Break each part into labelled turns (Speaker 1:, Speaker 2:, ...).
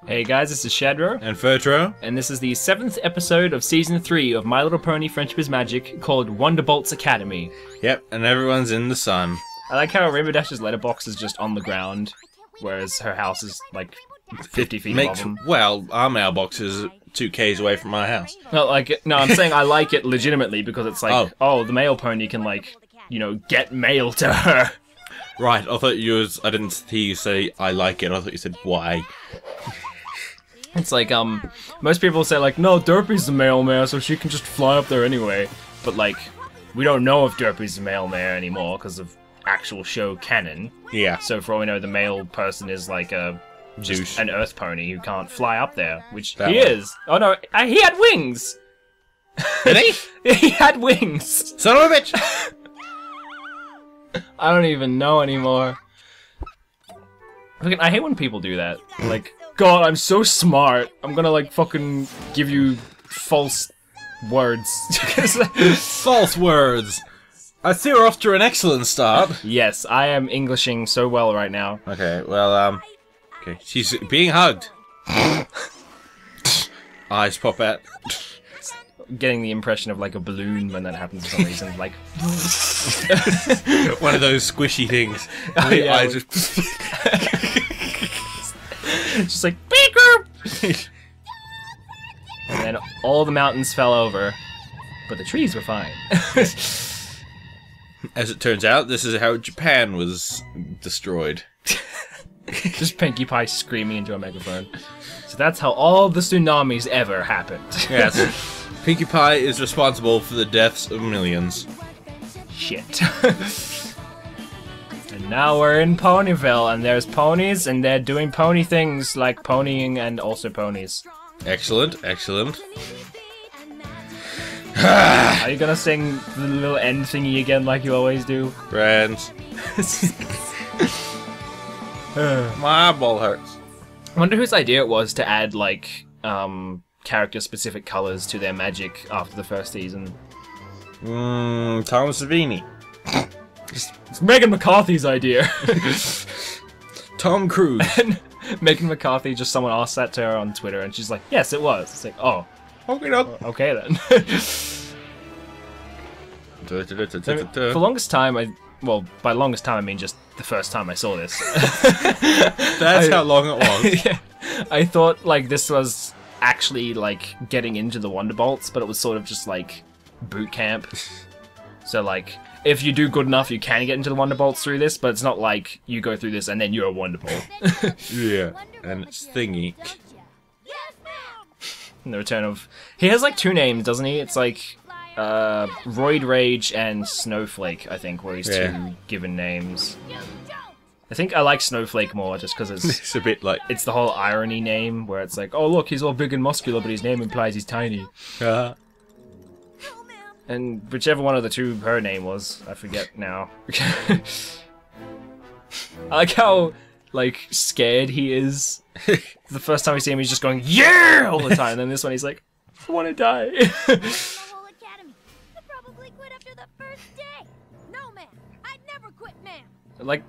Speaker 1: Hey guys, this is Shadrow
Speaker 2: and Fertro,
Speaker 1: and this is the 7th episode of Season 3 of My Little Pony Friendship is Magic, called Wonderbolts Academy.
Speaker 2: Yep, and everyone's in the sun.
Speaker 1: I like how Rainbow Dash's letterbox is just on the ground, whereas her house is like 50 feet above them.
Speaker 2: Well, our mailbox is 2 k's away from my house.
Speaker 1: No, I'm saying I like it legitimately because it's like, oh, the male pony can, like, you know, get mail to her.
Speaker 2: Right, I thought I didn't hear you say I like it, I thought you said why.
Speaker 1: It's like, most people say, like, no, Derpy's the male mare, so she can just fly up there anyway. But, like, we don't know if Derpy's the male mare anymore because of actual show canon.
Speaker 2: Yeah.
Speaker 1: So for all we know, the male person is like an earth pony who can't fly up there, which he is. Oh no, he had wings!
Speaker 2: Did he?
Speaker 1: He had wings!
Speaker 2: Son of a bitch!
Speaker 1: I don't even know anymore. I hate when people do that. Like, God, I'm so smart. I'm gonna, like, fucking give you false words.
Speaker 2: False words! I see we're off to an excellent start.
Speaker 1: Yes, I am Englishing so well right now.
Speaker 2: Okay, well, okay, she's being hugged. Eyes pop out.
Speaker 1: Getting the impression of, like, a balloon when that happens for some reason, like...
Speaker 2: One of those squishy things.
Speaker 1: Oh,
Speaker 2: the
Speaker 1: yeah,
Speaker 2: eyes just...
Speaker 1: just like, beaker! And then all the mountains fell over, but the trees were fine.
Speaker 2: As it turns out, this is how Japan was destroyed.
Speaker 1: Just Pinkie Pie screaming into a megaphone. So that's how all the tsunamis ever happened.
Speaker 2: Yes. Pinkie Pie is responsible for the deaths of millions.
Speaker 1: Shit. And now we're in Ponyville, and there's ponies, and they're doing pony things like ponying and also ponies.
Speaker 2: Excellent, excellent.
Speaker 1: Are you gonna sing the little end thingy again like you always do?
Speaker 2: Friends. My eyeball hurts.
Speaker 1: I wonder whose idea it was to add, like, character-specific colors to their magic after the first season.
Speaker 2: Tom Savini.
Speaker 1: It's Megan McCarthy's idea.
Speaker 2: Tom Cruise.
Speaker 1: And Megan McCarthy, just someone asked that to her on Twitter, and she's like, yes, it was. It's like, oh. Okay then. For the longest time, well, by longest time I mean just the first time I saw this.
Speaker 2: That's how long it was.
Speaker 1: Yeah, I thought, like, this was actually, like, getting into the Wonderbolts, but it was sort of just, like, boot camp. So, like, if you do good enough, you can get into the Wonderbolts through this, but it's not like you go through this and then you're a Wonderbolt.
Speaker 2: Yeah, and it's thingy.
Speaker 1: In the return of... He has, like, 2 names, doesn't he? It's, like, Roid Rage and Snowflake, I think, were his 2 given names. I think I like Snowflake more, just because
Speaker 2: It's a bit like...
Speaker 1: it's the whole irony name, where it's like, oh look, he's all big and muscular, but his name implies he's tiny. And whichever one of the 2 her name was, I forget now. I like how, like, scared he is. The first time we see him, he's just going, yeah, all the time. And then this one, he's like, I want to die. Like,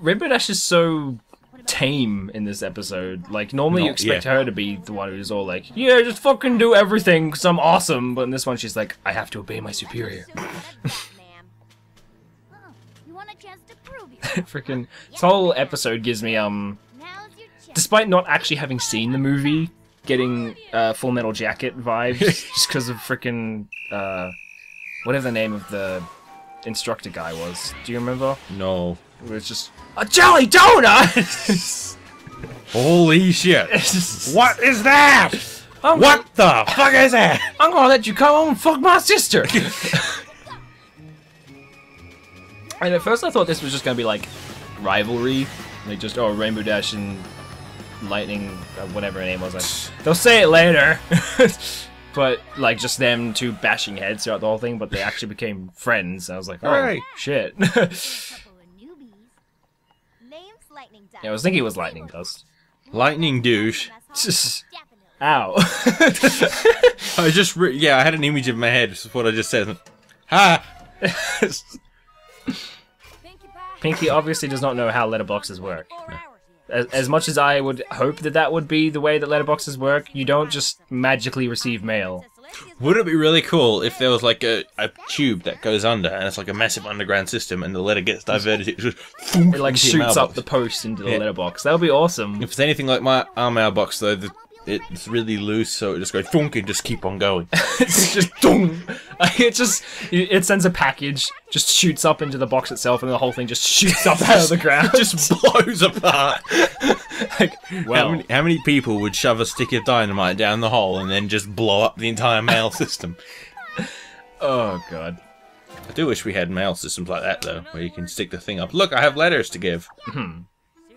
Speaker 1: Rainbow Dash is so tame in this episode. Like, normally you expect her to be the one who's all like, yeah, just fucking do everything because I'm awesome. But in this one, she's like, I have to obey my superior. Freaking, this whole episode gives me, despite not actually having seen the movie, getting Full Metal Jacket vibes just because of freaking, whatever the name of the instructor guy was. Do you remember?
Speaker 2: No.
Speaker 1: It was just a jelly donut!
Speaker 2: Holy shit. What is that? What the fuck is that?
Speaker 1: I'm gonna let you come home and fuck my sister! And at first I thought this was just gonna be like rivalry. Like just, oh, Rainbow Dash and Lightning, whatever her name was. Like, they'll say it later! But, like, just them 2 bashing heads throughout the whole thing, but they actually became friends. I was like, oh, shit. Yeah, I was thinking it was Lightning Dust.
Speaker 2: Lightning douche.
Speaker 1: Ow.
Speaker 2: I just, I had an image in my head, this is what I just said. Ha!
Speaker 1: Pinkie obviously does not know how letterboxes work. As much as I would hope that that would be the way that letterboxes work, you don't just magically receive mail.
Speaker 2: Wouldn't it be really cool if there was like a tube that goes under, and it's like a massive underground system, and the letter gets diverted, it just
Speaker 1: it like shoots up the post into the letterbox. That would be awesome.
Speaker 2: If it's anything like our mailbox, though, it's really loose, so it just goes thunk and just keep on going.
Speaker 1: It's just dong. It sends a package, just shoots up into the box itself, and the whole thing just shoots up out of the ground.
Speaker 2: It just blows apart.
Speaker 1: Like, well,
Speaker 2: how many people would shove a stick of dynamite down the hole and then just blow up the entire mail system?
Speaker 1: Oh god.
Speaker 2: I do wish we had mail systems like that, though, where you can stick the thing up. Look, I have letters to give.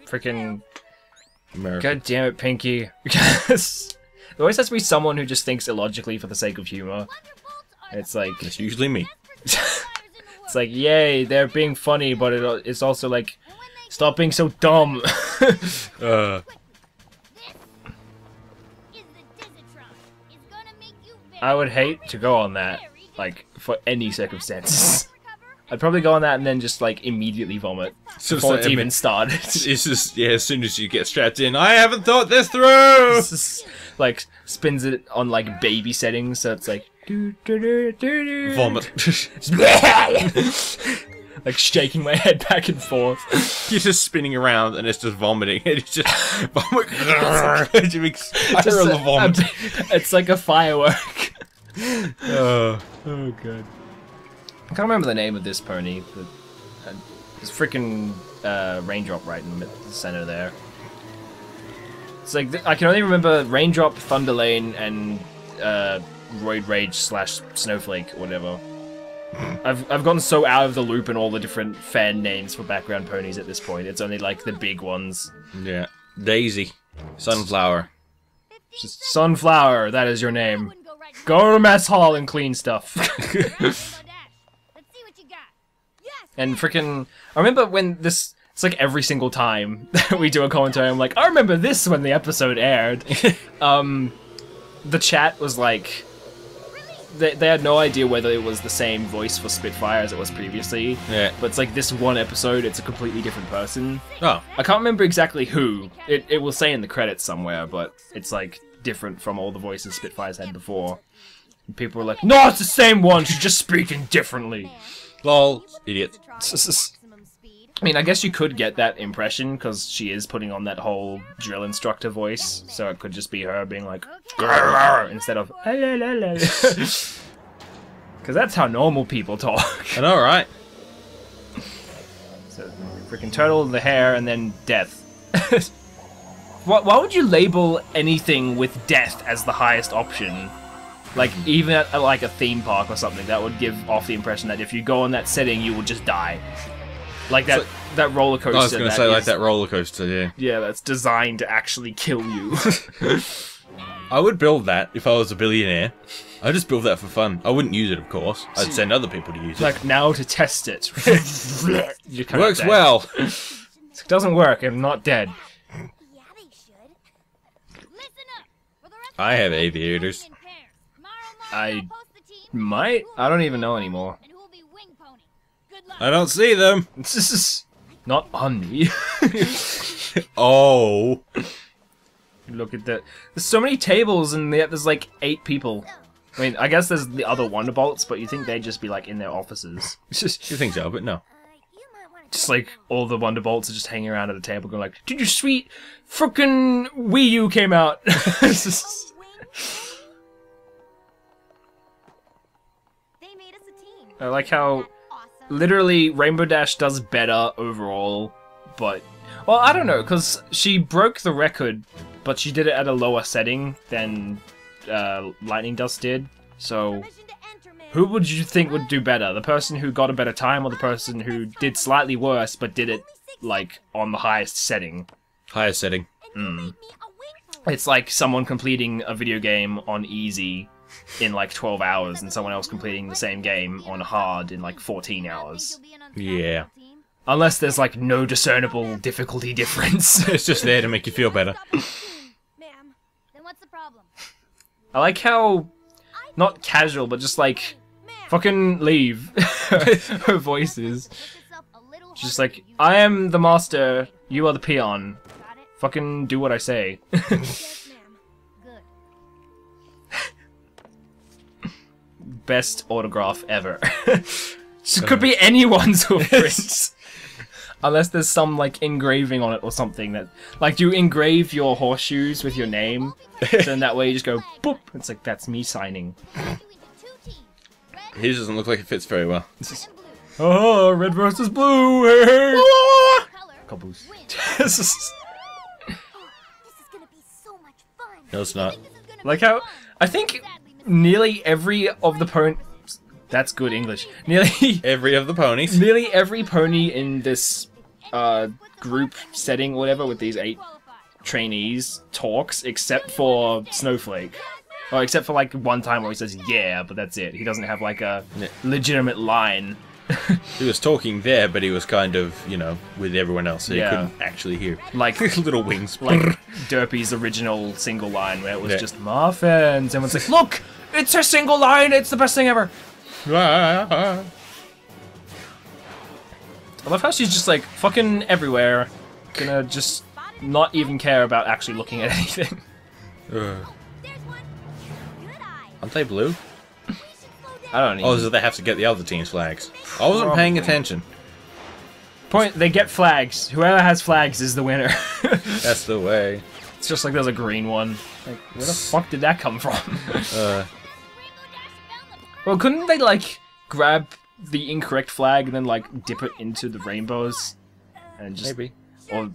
Speaker 1: Freaking.
Speaker 2: America.
Speaker 1: God damn it, Pinky. There always has to be someone who just thinks illogically for the sake of humor. It's like...
Speaker 2: It's usually me.
Speaker 1: It's like, yay, they're being funny, but it's also like, stop being so dumb. I would hate to go on that, like, for any circumstances. I'd probably go on that and then just, like, immediately vomit before it's even started.
Speaker 2: It's just, yeah, as soon as you get strapped in, I haven't thought this through!
Speaker 1: It's just, like, spins it on, like, baby settings, so it's like...
Speaker 2: Vomit.
Speaker 1: Like, shaking my head back and forth.
Speaker 2: You're just spinning around and it's just vomiting. It's just... vomit.
Speaker 1: It's like a firework. Oh god. I can't remember the name of this pony, but it's freaking Raindrop right in the center there. It's like I can only remember Raindrop, Thunderlane, and Roid Rage / Snowflake or whatever. I've gotten so out of the loop in all the different fan names for background ponies at this point. It's only like the big ones.
Speaker 2: Yeah, Daisy, Sunflower.
Speaker 1: Just Sunflower, that is your name. Go to mess hall and clean stuff. And freaking, I remember when this, it's like every single time that we do a commentary, I'm like, I remember this when the episode aired. The chat was like, they had no idea whether it was the same voice for Spitfire as it was previously.
Speaker 2: Yeah.
Speaker 1: But it's like this one episode, it's a completely different person.
Speaker 2: Oh.
Speaker 1: I can't remember exactly who. It will say in the credits somewhere, but it's like different from all the voices Spitfire's had before. And people were like, no, it's the same one, she's just speaking differently.
Speaker 2: Lol, idiot.
Speaker 1: I mean, I guess you could get that impression, because she is putting on that whole drill instructor voice, so it could just be her being like, grrr, instead of, because that's how normal people talk.
Speaker 2: I know, right?
Speaker 1: So, freaking turtle, the hair, and then death. Why would you label anything with death as the highest option? Like, even at like a theme park or something, that would give off the impression that if you go on that setting, you will just die. Like that, that roller coaster.
Speaker 2: I was going to say, like that roller coaster, yeah.
Speaker 1: Yeah, that's designed to actually kill you.
Speaker 2: I would build that if I was a billionaire. I'd just build that for fun. I wouldn't use it, of course. I'd send other people to use it.
Speaker 1: Like, now to test it.
Speaker 2: Works well.
Speaker 1: It doesn't work, I'm not dead.
Speaker 2: I have aviators.
Speaker 1: I might? I don't even know anymore.
Speaker 2: I don't see them.
Speaker 1: This is not on me.
Speaker 2: Oh.
Speaker 1: Look at that. There's so many tables and yet there's like 8 people. I mean, I guess there's the other Wonderbolts, but you think they'd just be like in their offices.
Speaker 2: You think so, but no.
Speaker 1: Just like all the Wonderbolts are just hanging around at a table going like, did you sweet frickin' Wii U came out? I like how literally Rainbow Dash does better overall, but... Well, I don't know, because she broke the record, but she did it at a lower setting than Lightning Dust did, so... Who would you think would do better? The person who got a better time, or the person who did slightly worse, but did it, like, on the highest setting?
Speaker 2: Highest setting.
Speaker 1: It's like someone completing a video game on easy in like 12 hours and someone else completing the same game on hard in like 14 hours.
Speaker 2: Yeah.
Speaker 1: Unless there's like no discernible difficulty difference.
Speaker 2: It's just there to make you feel better.
Speaker 3: Ma'am, then what's the problem?
Speaker 1: I like how, not casual, but just like, fucking leave. Her voice is. Just like, I am the master, you are the peon. Fucking do what I say.
Speaker 3: Yes, ma'am. Good.
Speaker 1: Best autograph ever. Just could be anyone's footprints. Unless there's some, like, engraving on it or something that... Like, you engrave your horseshoes with your name, so then that way you just go, boop! It's like, that's me signing.
Speaker 2: His doesn't look like it fits very well.
Speaker 1: Oh, red versus blue! Hey! Caboose.
Speaker 3: This is gonna be so much fun.
Speaker 2: No, it's not.
Speaker 1: Like how... I think nearly every of the ponies... That's good English. Nearly
Speaker 2: Every
Speaker 1: pony in this group setting, whatever, with these 8 trainees talks, except for Snowflake. Or except for like one time where he says yeah, but that's it. He doesn't have like a legitimate line.
Speaker 2: He was talking there, but he was kind of, you know, with everyone else, so you couldn't actually hear.
Speaker 1: Like
Speaker 2: little wings.
Speaker 1: Like Derpy's original single line where it was just muffins. Everyone's like, look, it's her single line. It's the best thing ever. I love how she's just like fucking everywhere, gonna just not even care about actually looking at anything.
Speaker 2: Aren't they blue?
Speaker 1: I don't know.
Speaker 2: Oh, so they have to get the other team's flags. I wasn't paying attention.
Speaker 1: They get flags. Whoever has flags is the winner.
Speaker 2: That's the way.
Speaker 1: It's just like there's a green one. Like, where the fuck did that come from? Well, couldn't they, like, grab the incorrect flag and then, like, dip it into the rainbows? And just...
Speaker 2: Maybe.
Speaker 1: Or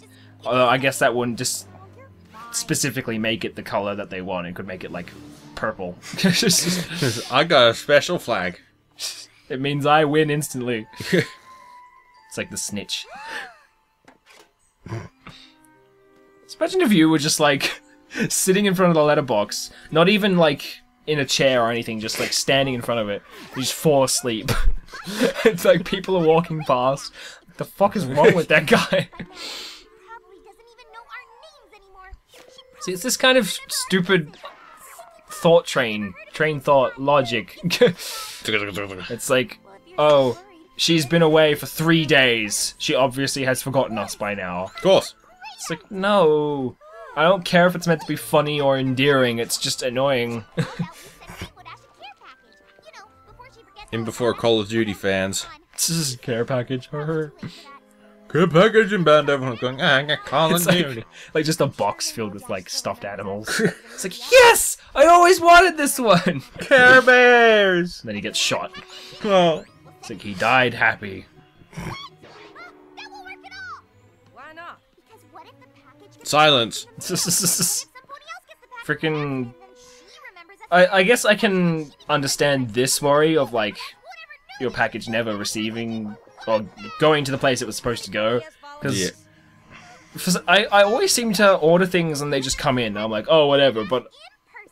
Speaker 1: I guess that wouldn't just specifically make it the color that they want. It could make it, like, purple.
Speaker 2: I got a special flag.
Speaker 1: It means I win instantly. It's like the snitch. Imagine if you were just, like, sitting in front of the letterbox, not even, like... in a chair or anything, just like standing in front of it, you just fall asleep. It's like people are walking past. What the fuck is wrong with that guy? See, it's this kind of stupid train thought logic. It's like, oh, she's been away for 3 days. She obviously has forgotten us by now.
Speaker 2: Of course.
Speaker 1: It's like, no. I don't care if it's meant to be funny or endearing, it's just annoying.
Speaker 2: In before Call of Duty fans.
Speaker 1: This is a care package.
Speaker 2: Care package inbound, everyone's going, I got Call of Duty.
Speaker 1: Like just a box filled with like stuffed animals. It's like, yes! I always wanted this one!
Speaker 2: Care Bears!
Speaker 1: And then he gets shot.
Speaker 2: Oh.
Speaker 1: It's like he died happy.
Speaker 2: Silence.
Speaker 1: Freaking... I guess I can understand this worry of, like, your package never receiving or going to the place it was supposed to go. Because I always seem to order things and they just come in. I'm like, oh, whatever. But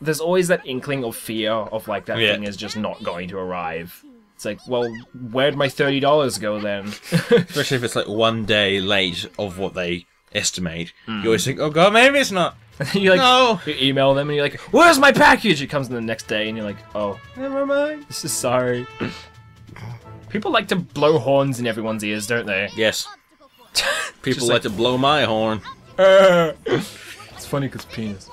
Speaker 1: there's always that inkling of fear of, like, that thing is just not going to arrive. It's like, well, where'd my $30 go then?
Speaker 2: Especially if it's, like, 1 day late of what they... estimate. You always think, oh god, maybe it's not.
Speaker 1: You like,
Speaker 2: no.
Speaker 1: You email them and you're like, where's my package? It comes in the next day and you're like, oh, never mind. This is sorry. People like to blow horns in everyone's ears, don't they?
Speaker 2: Yes. People like to blow my horn.
Speaker 1: It's funny because penis.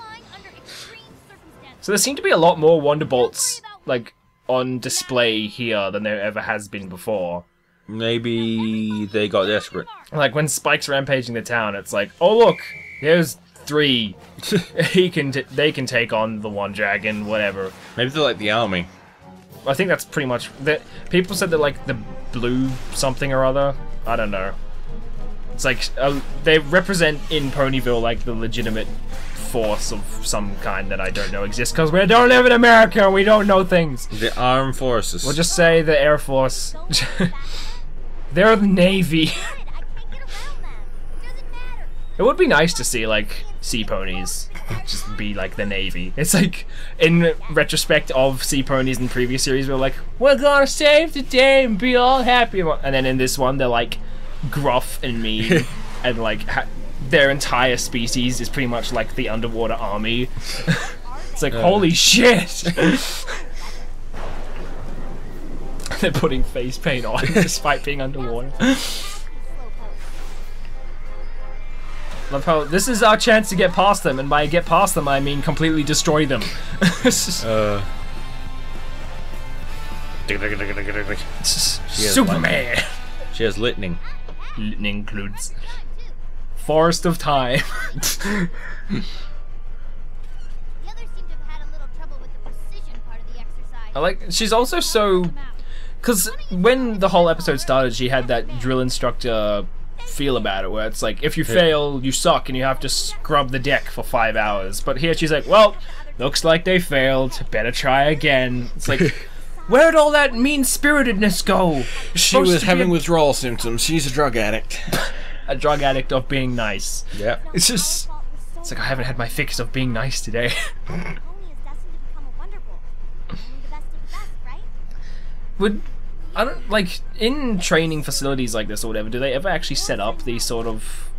Speaker 1: So there seem to be a lot more Wonderbolts like on display here than there ever has been before.
Speaker 2: Maybe they got desperate.
Speaker 1: Like when Spike's rampaging the town, it's like, oh look, here's 3. They can take on the one dragon, whatever.
Speaker 2: Maybe they're like the army.
Speaker 1: I think that's pretty much. People said they're like the blue something or other. I don't know. It's like they represent in Ponyville like the legitimate force of some kind that I don't know exists because we don't live in America and we don't know things.
Speaker 2: The armed forces.
Speaker 1: We'll just say the Air Force. They're the Navy. It would be nice to see, like, sea ponies just be like the Navy. It's like, in retrospect of sea ponies in previous series, we're like, we're gonna save the day and be all happy. And then in this one, they're like gruff and mean, and like their entire species is pretty much like the underwater army. It's like, holy shit! They're putting face paint on despite being underwater. Love how this is our chance to get past them, and by get past them, I mean completely destroy them. Superman!
Speaker 2: She has lightning.
Speaker 1: Lightning includes Forest of Time.
Speaker 3: The others seem to have had a little trouble with the precision part of the exercise.
Speaker 1: I like, she's also so, because when the whole episode started, she had that drill instructor feel about it, where it's like, if you fail, you suck, and you have to scrub the deck for 5 hours. But here she's like, well, looks like they failed, better try again. It's like, where'd all that mean-spiritedness go?
Speaker 2: She was having withdrawal symptoms. She's a drug addict.
Speaker 1: A drug addict of being nice.
Speaker 2: Yeah.
Speaker 1: It's just, it's like, I haven't had my fix of being nice today.
Speaker 3: Only is destined to become a Wonderbolt. Only the best of the best, right?
Speaker 1: Would, I don't, like, in training facilities like this or whatever, do they ever actually set up these sort of,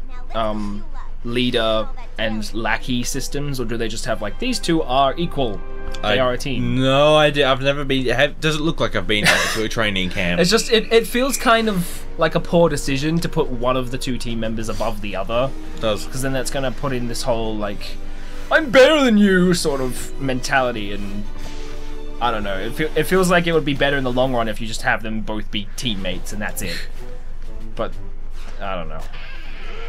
Speaker 1: leader and lackey systems, or do they just have, like, these two are equal? They are a team.
Speaker 2: No idea. I've never been. Doesn't look like I've been to a training camp.
Speaker 1: It's just, it feels kind of like a poor decision to put one of the two team members above the other.
Speaker 2: It does.
Speaker 1: Because then that's going to put in this whole, like, I'm better than you sort of mentality, and I don't know. It feels like it would be better in the long run if you just have them both be teammates and that's it. But, I don't know.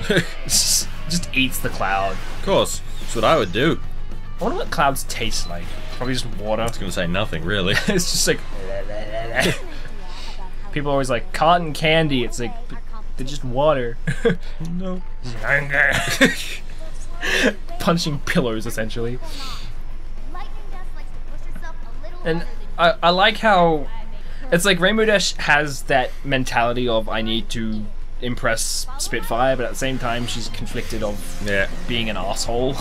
Speaker 1: just eats the cloud.
Speaker 2: Of course. That's what I would do.
Speaker 1: I wonder what clouds taste like. Probably just water.
Speaker 2: I was gonna say nothing, really.
Speaker 1: It's just like... People are always like, cotton candy. It's like, they're just water.
Speaker 2: No.
Speaker 1: Punching pillows, essentially.
Speaker 3: Lightning Dust likes to push herself a little
Speaker 1: And
Speaker 3: harder than
Speaker 1: I like how... It's like Rainbow Dash has that mentality of, I need to impress Spitfire, but at the same time, she's conflicted of being an asshole.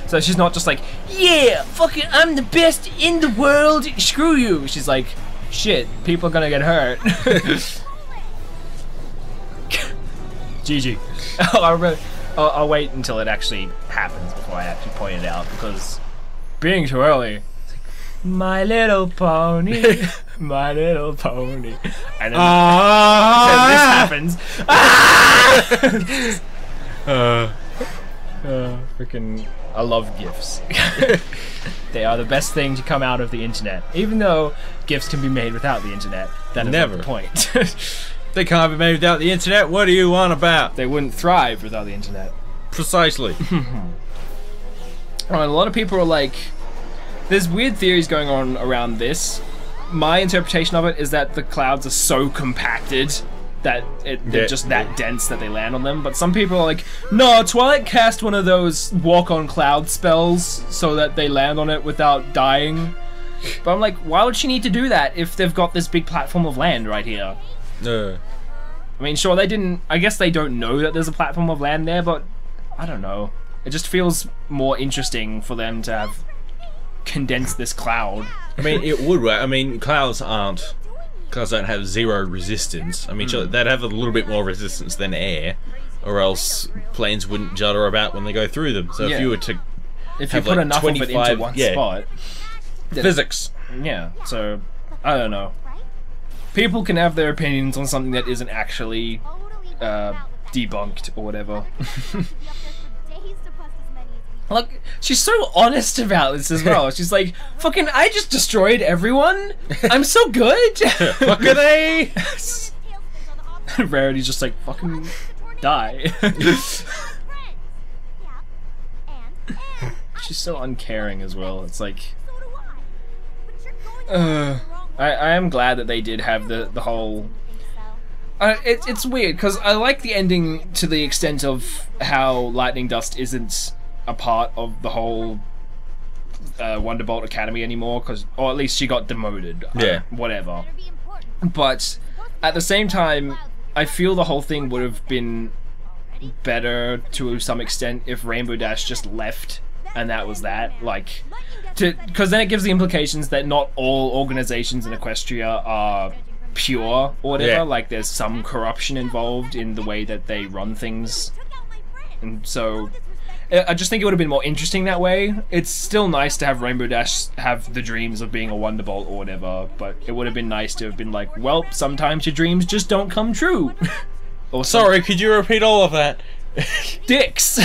Speaker 1: So she's not just like, yeah, fucking, I'm the best in the world, screw you. She's like, shit, people are gonna get hurt. GG. I'll wait until it actually happens before I actually point it out, because being too early, it's like, My Little Pony, My Little Pony. And then this happens. Freaking, I love GIFs. They are the best thing to come out of the internet. Even though GIFs can be made without the internet, that is not the point.
Speaker 2: They can't be made without the internet. What are you on about?
Speaker 1: They wouldn't thrive without the internet.
Speaker 2: Precisely.
Speaker 1: A lot of people are like, there's weird theories going on around this. My interpretation of it is that the clouds are so compacted that they're just that dense that they land on them. But some people are like, no, Twilight cast one of those walk on cloud spells so that they land on it without dying. But I'm like, why would she need to do that if they've got this big platform of land right here? I mean, sure, they didn't... I guess they don't know that there's a platform of land there, but I don't know. It just feels more interesting for them to have condensed this cloud.
Speaker 2: I mean, it would work. I mean, clouds don't have zero resistance. I mean, they'd have a little bit more resistance than air, or else planes wouldn't judder about when they go through them. So if you were to
Speaker 1: if you put like enough of it into one spot...
Speaker 2: Physics.
Speaker 1: Yeah, so, I don't know. People can have their opinions on something that isn't actually debunked or whatever. Look, she's so honest about this as well. She's like, fucking, I just destroyed everyone. I'm so good.
Speaker 2: Fucking A.
Speaker 1: Rarity's just like, fucking die. She's so uncaring as well. It's like, I am glad that they did have the whole... it's weird, because I like the ending to the extent of how Lightning Dust isn't a part of the whole Wonderbolt Academy anymore, or at least she got demoted. Whatever. But at the same time, I feel the whole thing would have been better to some extent if Rainbow Dash just left and that was that. Like, because then it gives the implications that not all organizations in Equestria are pure or whatever. Like, there's some corruption involved in the way that they run things, and so I just think it would have been more interesting that way. It's still nice to have Rainbow Dash have the dreams of being a Wonderbolt or whatever, but it would have been nice to have been like, well, sometimes your dreams just don't come true. Or
Speaker 2: sorry, could you repeat all of that?
Speaker 1: Dicks.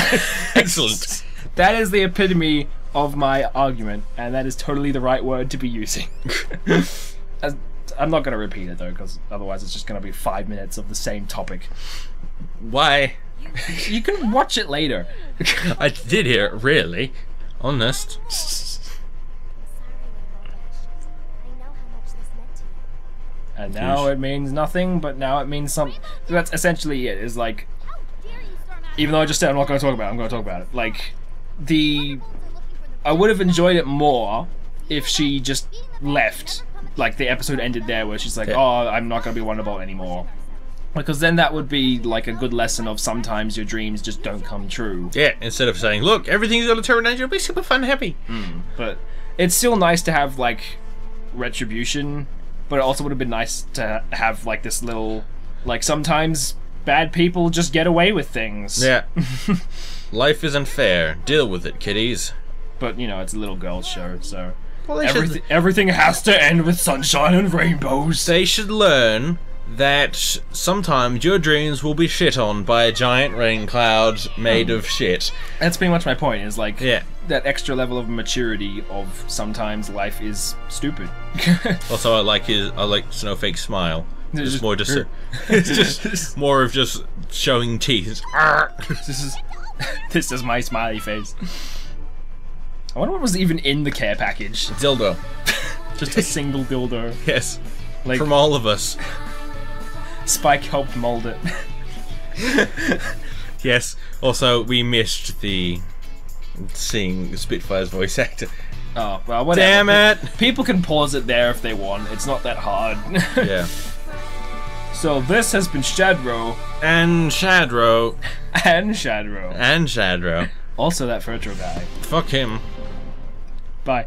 Speaker 2: Excellent.
Speaker 1: That is the epitome of my argument, and that is totally the right word to be using. I'm not going to repeat it though, because otherwise it's just going to be 5 minutes of the same topic.
Speaker 2: Why?
Speaker 1: You can watch it later.
Speaker 2: I did hear it, really. Honest.
Speaker 1: And now it means nothing, but now it means something. So that's essentially it, is like, even though I just said I'm not going to talk about it, I'm going to talk about it. Like, I would have enjoyed it more if she just left. Like, the episode ended there where she's like, oh, I'm not going to be Wonderbolt anymore. Because then that would be like a good lesson of sometimes your dreams just don't come true.
Speaker 2: Yeah, instead of saying, look, everything's going to turn around, you'll be super fun and happy.
Speaker 1: But it's still nice to have, like, retribution, but it also would have been nice to have, like, this little, like, sometimes bad people just get away with things.
Speaker 2: Yeah. Life isn't fair. Deal with it, kiddies.
Speaker 1: But, you know, it's a little girl's show, so
Speaker 2: Well,
Speaker 1: everything has to end with sunshine and rainbows.
Speaker 2: They should learn that sometimes your dreams will be shit on by a giant rain cloud made of shit.
Speaker 1: That's pretty much my point, is like,
Speaker 2: Yeah.
Speaker 1: that extra level of maturity of sometimes life is stupid.
Speaker 2: Also, I like Snowflake's smile. It's more just it's just more of just showing teeth.
Speaker 1: This is my smiley face. I wonder what was even in the care package.
Speaker 2: Dildo.
Speaker 1: Just a single dildo.
Speaker 2: Yes.
Speaker 1: Like,
Speaker 2: from all of us.
Speaker 1: Spike helped mold it.
Speaker 2: Yes. Also, we missed seeing Spitfire's voice actor.
Speaker 1: Oh, well, whatever.
Speaker 2: Damn it!
Speaker 1: People can pause it there if they want. It's not that hard.
Speaker 2: Yeah.
Speaker 1: So this has been Shadrow.
Speaker 2: And Shadrow.
Speaker 1: And Shadrow.
Speaker 2: And Shadrow.
Speaker 1: Also that Fertro guy.
Speaker 2: Fuck him.
Speaker 1: Bye.